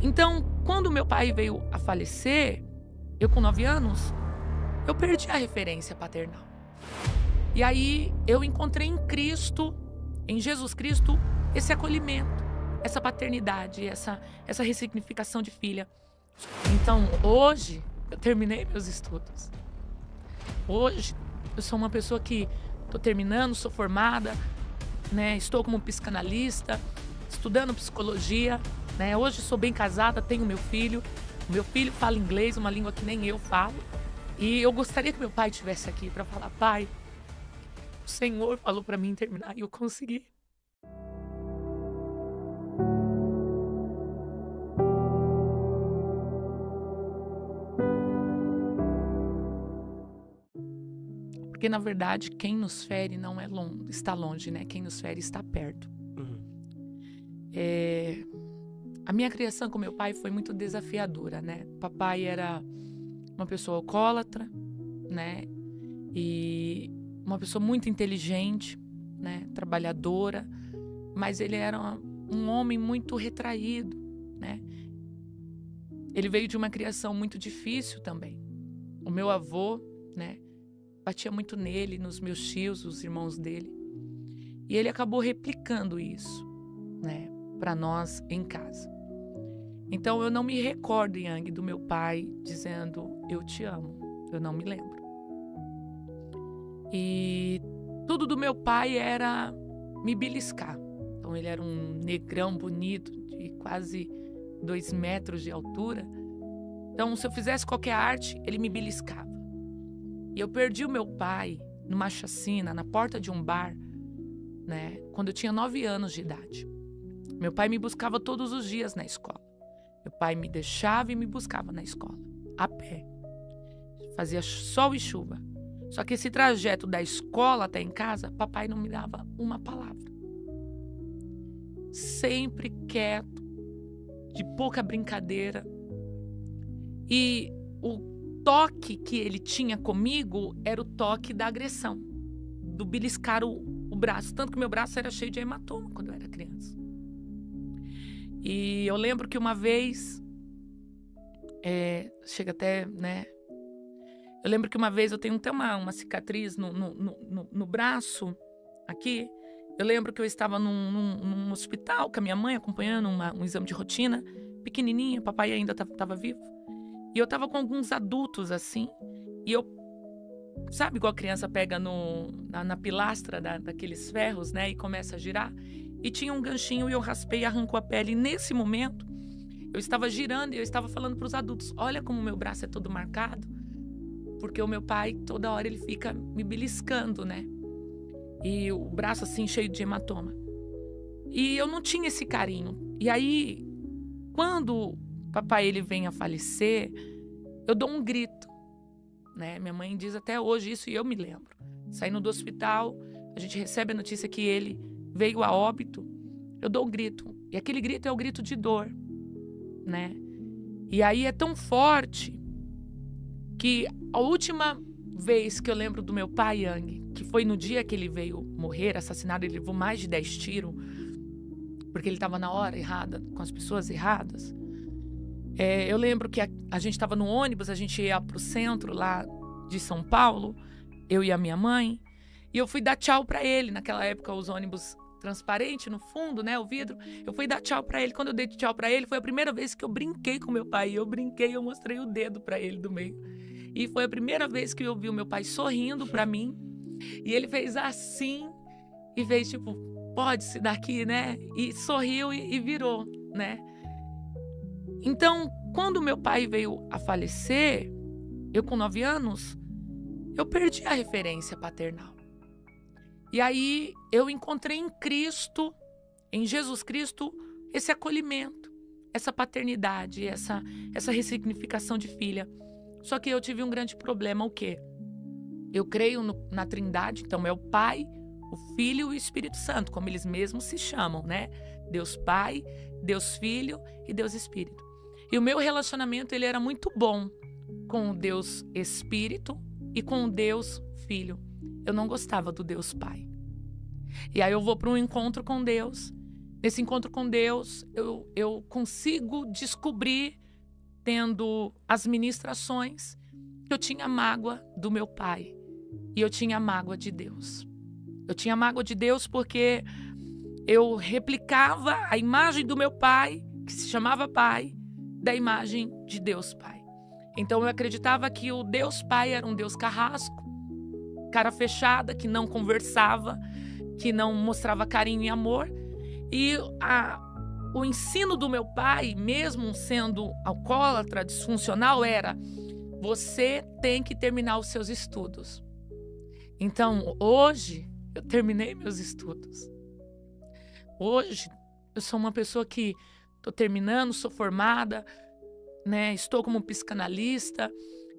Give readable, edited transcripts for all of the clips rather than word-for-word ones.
Então, quando meu pai veio a falecer, eu com 9 anos, eu perdi a referência paternal. E aí eu encontrei em Cristo, em Jesus Cristo, esse acolhimento, essa paternidade, essa ressignificação de filha. Então, hoje, eu terminei meus estudos. Hoje, eu sou uma pessoa que estou terminando, sou formada, né? Estou como psicanalista, estudando psicologia, né? Hoje sou bem casada, tenho meu filho. Meu filho fala inglês, uma língua que nem eu falo. E eu gostaria que meu pai estivesse aqui para falar: pai, o Senhor falou para mim terminar e eu consegui. Porque, na verdade, quem nos fere não é longe, está longe, né? Quem nos fere está perto. Uhum. A minha criação com meu pai foi muito desafiadora, né? Papai era uma pessoa alcoólatra, né? E uma pessoa muito inteligente, né? Trabalhadora, mas ele era um homem muito retraído, né? Ele veio de uma criação muito difícil também. O meu avô, né? Batia muito nele, nos meus tios, os irmãos dele. E ele acabou replicando isso, né, para nós em casa. Então eu não me recordo, Yang, do meu pai dizendo eu te amo. Eu não me lembro. E tudo do meu pai era me beliscar. Então ele era um negrão bonito, de quase 2 metros de altura. Então se eu fizesse qualquer arte, ele me beliscava. E eu perdi o meu pai numa chacina, na porta de um bar, né, quando eu tinha 9 anos de idade. Meu pai me buscava todos os dias na escola. Meu pai me deixava e me buscava na escola, a pé. Fazia sol e chuva. Só que esse trajeto da escola até em casa, papai não me dava uma palavra. Sempre quieto, de pouca brincadeira. E o toque que ele tinha comigo era o toque da agressão, do beliscar o braço. Tanto que meu braço era cheio de hematoma quando eu era criança. E eu lembro que uma vez, chega até, né? Eu lembro que uma vez eu tenho até uma cicatriz no braço, aqui. Eu lembro que eu estava num hospital com a minha mãe, acompanhando um exame de rotina, pequenininha, papai ainda estava vivo. E eu tava com alguns adultos, assim, e eu, sabe igual a criança pega na pilastra daqueles ferros, né, e começa a girar? E tinha um ganchinho e eu raspei e arrancou a pele. E nesse momento, eu estava girando e eu estava falando para os adultos: olha como meu braço é todo marcado, porque o meu pai, toda hora, ele fica me beliscando, né? E o braço, assim, cheio de hematoma. E eu não tinha esse carinho. E aí, quando papai ele vem a falecer, eu dou um grito, né? Minha mãe diz até hoje isso e eu me lembro. Saindo do hospital, a gente recebe a notícia que ele veio a óbito. Eu dou um grito. E aquele grito é o grito de dor, né? E aí é tão forte que a última vez que eu lembro do meu pai, Yang, que foi no dia que ele veio morrer, assassinado, ele levou mais de 10 tiros, porque ele estava na hora errada, com as pessoas erradas. Eu lembro que a gente estava no ônibus, a gente ia pro centro lá de São Paulo, eu e a minha mãe, e eu fui dar tchau para ele. Naquela época, os ônibus transparente no fundo, né, o vidro. Eu fui dar tchau para ele. Quando eu dei tchau para ele, foi a primeira vez que eu brinquei com meu pai. Eu brinquei, eu mostrei o dedo para ele do meio. E foi a primeira vez que eu vi o meu pai sorrindo para mim. E ele fez assim e fez tipo, pode-se daqui, né? E sorriu e virou, né? Então, quando meu pai veio a falecer, eu com 9 anos, eu perdi a referência paternal. E aí eu encontrei em Cristo, em Jesus Cristo, esse acolhimento, essa paternidade, essa ressignificação de filha. Só que eu tive um grande problema, o quê? Eu creio na Trindade, então é o Pai, o Filho e o Espírito Santo, como eles mesmos se chamam, né? Deus Pai, Deus Filho e Deus Espírito. E o meu relacionamento, ele era muito bom com o Deus Espírito e com o Deus Filho. Eu não gostava do Deus Pai. E aí eu vou para um encontro com Deus Nesse encontro com Deus, eu consigo descobrir, tendo as ministrações, que eu tinha mágoa do meu pai e eu tinha mágoa de Deus. Eu tinha mágoa de Deus porque eu replicava a imagem do meu pai, que se chamava pai, da imagem de Deus Pai. Então eu acreditava que o Deus Pai era um Deus carrasco, cara fechada, que não conversava, que não mostrava carinho e amor. E o ensino do meu pai, mesmo sendo alcoólatra, disfuncional, era: você tem que terminar os seus estudos. Então, hoje, eu terminei meus estudos. Hoje, eu sou uma pessoa que estou terminando, sou formada, né? Estou como psicanalista,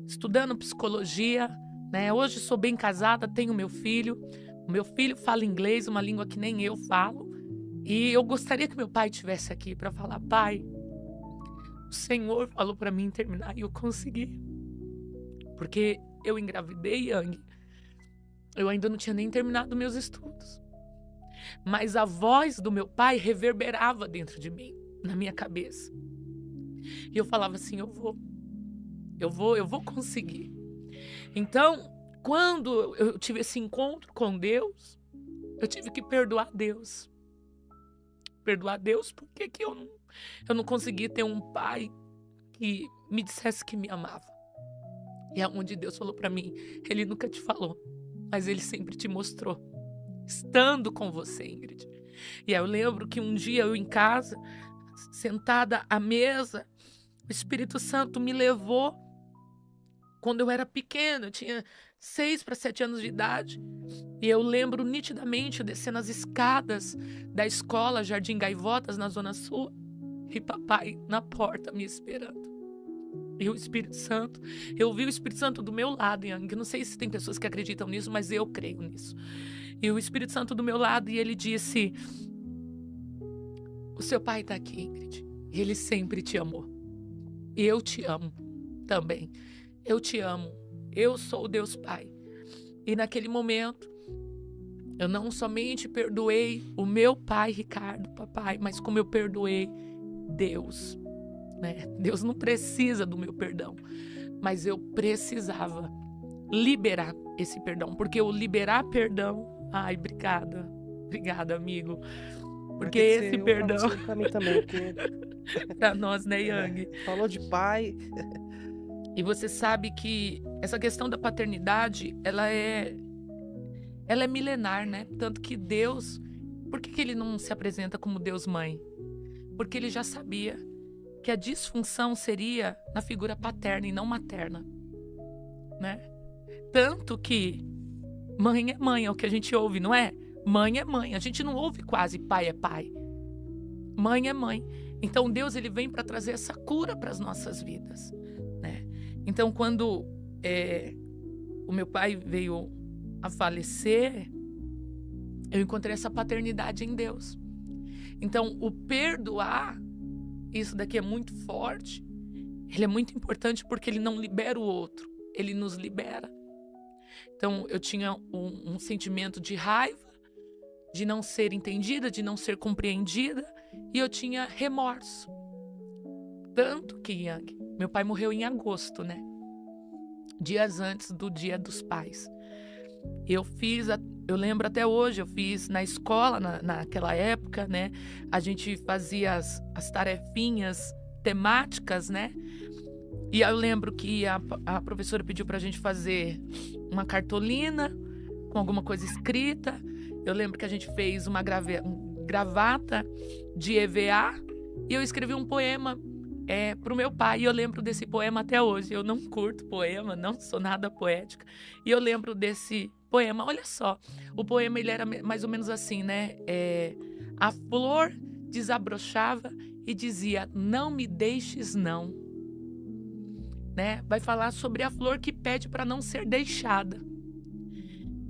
estudando psicologia, né? Hoje sou bem casada, tenho meu filho. O meu filho fala inglês, uma língua que nem eu falo. E eu gostaria que meu pai estivesse aqui para falar: pai, o Senhor falou para mim terminar e eu consegui. Porque eu engravidei, Yang. Eu ainda não tinha nem terminado meus estudos. Mas a voz do meu pai reverberava dentro de mim, na minha cabeça. E eu falava assim: eu vou conseguir. Então, quando eu tive esse encontro com Deus, eu tive que perdoar Deus. Perdoar Deus porque que eu não consegui ter um pai que me dissesse que me amava. E é onde Deus falou para mim: ele nunca te falou, mas ele sempre te mostrou, estando com você, Ingrid. E aí eu lembro que um dia eu em casa, sentada à mesa, o Espírito Santo me levou quando eu era pequena, eu tinha 6 para 7 anos de idade. E eu lembro nitidamente eu descendo as escadas da escola Jardim Gaivotas, na Zona Sul, e papai na porta me esperando. E o Espírito Santo, eu vi o Espírito Santo do meu lado, Yang. Não sei se tem pessoas que acreditam nisso, mas eu creio nisso. E o Espírito Santo do meu lado, e ele disse: o seu pai está aqui, Ingrid. Ele sempre te amou. E eu te amo também. Eu te amo. Eu sou o Deus Pai. E naquele momento, eu não somente perdoei o meu pai, Ricardo, papai, mas como eu perdoei Deus, né? Deus não precisa do meu perdão, mas eu precisava liberar esse perdão, porque eu liberar perdão... Ai, obrigada, amigo, porque esse perdão... Pra mim também, porque... Pra nós, né, Yang? Falou de pai... E você sabe que essa questão da paternidade, ela é milenar, né? Tanto que Deus, por que ele não se apresenta como Deus Mãe? Porque ele já sabia que a disfunção seria na figura paterna e não materna, né? Tanto que mãe é mãe, é o que a gente ouve, não é? Mãe é mãe, a gente não ouve quase pai é pai. Mãe é mãe. Então Deus, ele vem para trazer essa cura para as nossas vidas, né? Então, quando o meu pai veio a falecer, eu encontrei essa paternidade em Deus. Então, o perdoar, isso daqui é muito forte, ele é muito importante porque ele não libera o outro, ele nos libera. Então, eu tinha um sentimento de raiva, de não ser entendida, de não ser compreendida, e eu tinha remorso. Tanto que, Yang, meu pai morreu em agosto, né? Dias antes do Dia dos Pais. Eu lembro até hoje, eu fiz na escola, naquela época, né? A gente fazia as tarefinhas temáticas, né? E eu lembro que a professora pediu pra gente fazer uma cartolina com alguma coisa escrita. Eu lembro que a gente fez uma gravata de EVA e eu escrevi um poema pro meu pai, e eu lembro desse poema até hoje. Eu não curto poema, não sou nada poética, e eu lembro desse poema. Olha só, o poema ele era mais ou menos assim, né? A flor desabrochava e dizia: não me deixes não, né? Vai falar sobre a flor que pede para não ser deixada.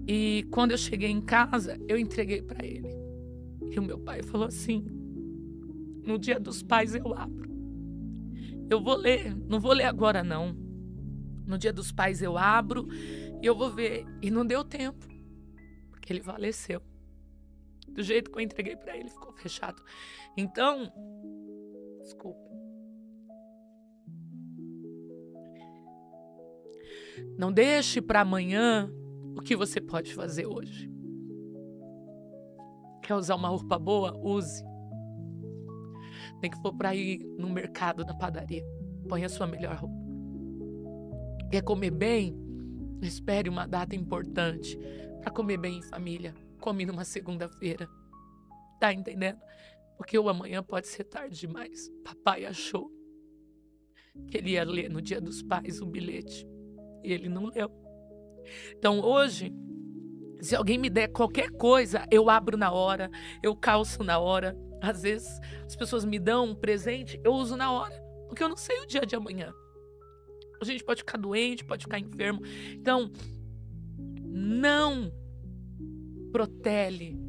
E quando eu cheguei em casa, eu entreguei para ele, e o meu pai falou assim: no Dia dos Pais eu abro. Eu vou ler, não vou ler agora não. No Dia dos Pais eu abro e eu vou ver. E não deu tempo, porque ele faleceu. Do jeito que eu entreguei para ele, ficou fechado. Então, desculpa. Não deixe para amanhã o que você pode fazer hoje. Quer usar uma roupa boa? Use. Nem que for para ir no mercado, na padaria. Põe a sua melhor roupa. Quer comer bem? Espere uma data importante para comer bem em família. Come numa segunda-feira. Tá entendendo? Porque o amanhã pode ser tarde demais. Papai achou que ele ia ler no Dia dos Pais um bilhete. E ele não leu. Então hoje, se alguém me der qualquer coisa, eu abro na hora, eu calço na hora. Às vezes as pessoas me dão um presente, eu uso na hora. Porque eu não sei o dia de amanhã. A gente pode ficar doente, pode ficar enfermo. Então, não protele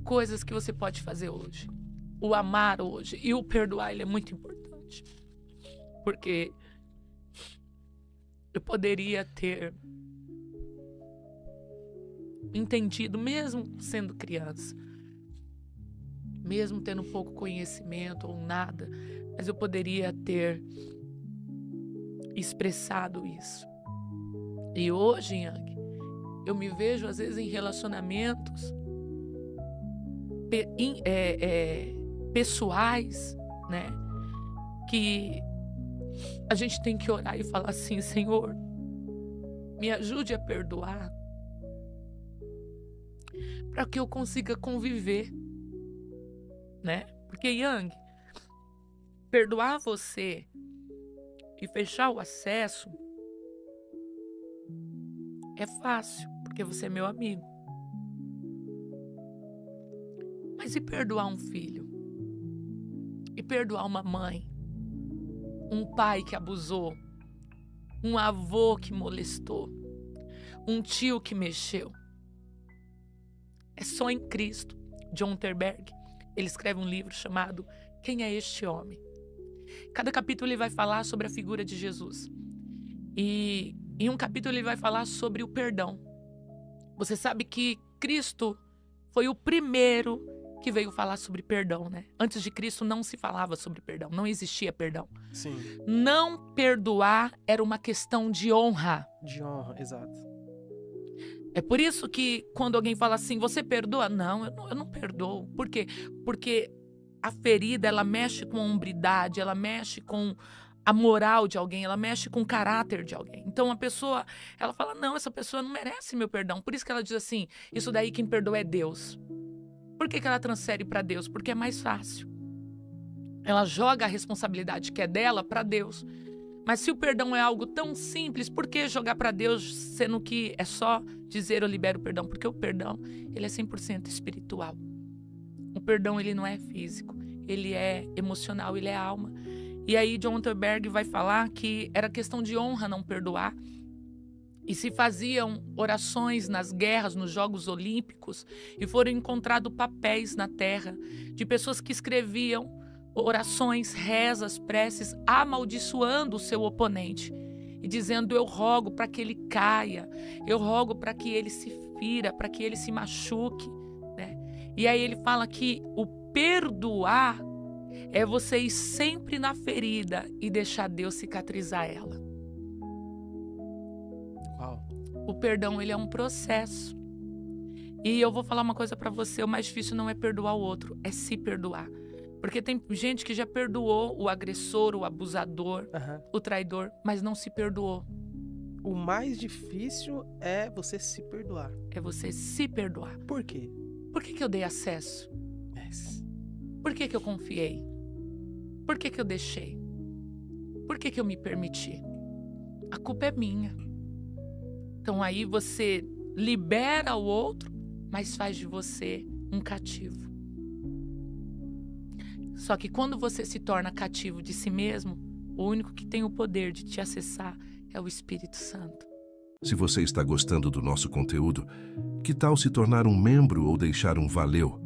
coisas que você pode fazer hoje. O amar hoje e o perdoar, ele é muito importante. Porque eu poderia ter entendido, mesmo sendo criança, mesmo tendo pouco conhecimento ou nada, mas eu poderia ter expressado isso. E hoje, Yang, eu me vejo às vezes em relacionamentos pessoais, né? Que a gente tem que orar e falar assim: Senhor, me ajude a perdoar para que eu consiga conviver, né? Porque, Yang, perdoar você e fechar o acesso é fácil, porque você é meu amigo. Mas e perdoar um filho? E perdoar uma mãe? Um pai que abusou? Um avô que molestou? Um tio que mexeu? É só em Cristo. John Unterberg, ele escreve um livro chamado Quem é este homem? Cada capítulo ele vai falar sobre a figura de Jesus. E em um capítulo ele vai falar sobre o perdão. Você sabe que Cristo foi o primeiro que veio falar sobre perdão, né? Antes de Cristo não se falava sobre perdão, não existia perdão. Sim. Não perdoar era uma questão de honra. De honra, exato. É por isso que quando alguém fala assim, você perdoa? Não, eu não perdoo. Por quê? Porque a ferida, ela mexe com a hombridade, ela mexe com a moral de alguém, ela mexe com o caráter de alguém. Então a pessoa, ela fala, não, essa pessoa não merece meu perdão. Por isso que ela diz assim, isso daí quem perdoa é Deus. Por que ela transfere para Deus? Porque é mais fácil. Ela joga a responsabilidade que é dela para Deus. Mas se o perdão é algo tão simples, por que jogar para Deus, sendo que é só dizer eu libero o perdão? Porque o perdão, ele é 100% espiritual. O perdão, ele não é físico, ele é emocional, ele é alma. E aí John Unterberg vai falar que era questão de honra não perdoar. E se faziam orações nas guerras, nos Jogos Olímpicos, e foram encontrados papéis na terra de pessoas que escreviam orações, rezas, preces, amaldiçoando o seu oponente e dizendo, eu rogo para que ele caia, eu rogo para que ele se fira, para que ele se machuque, né? E aí ele fala que o perdoar é você ir sempre na ferida e deixar Deus cicatrizar ela. Uau. O perdão, ele é um processo. E eu vou falar uma coisa para você, o mais difícil não é perdoar o outro, é se perdoar. Porque tem gente que já perdoou o agressor, o abusador, o traidor, mas não se perdoou. O mais difícil é você se perdoar. É você se perdoar. Por quê? Por que eu dei acesso? Por que eu confiei? Por que eu deixei? Por que eu me permiti? A culpa é minha. Então aí você libera o outro, mas faz de você um cativo. Só que quando você se torna cativo de si mesmo, o único que tem o poder de te acessar é o Espírito Santo. Se você está gostando do nosso conteúdo, que tal se tornar um membro ou deixar um valeu?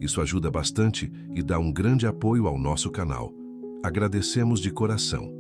Isso ajuda bastante e dá um grande apoio ao nosso canal. Agradecemos de coração.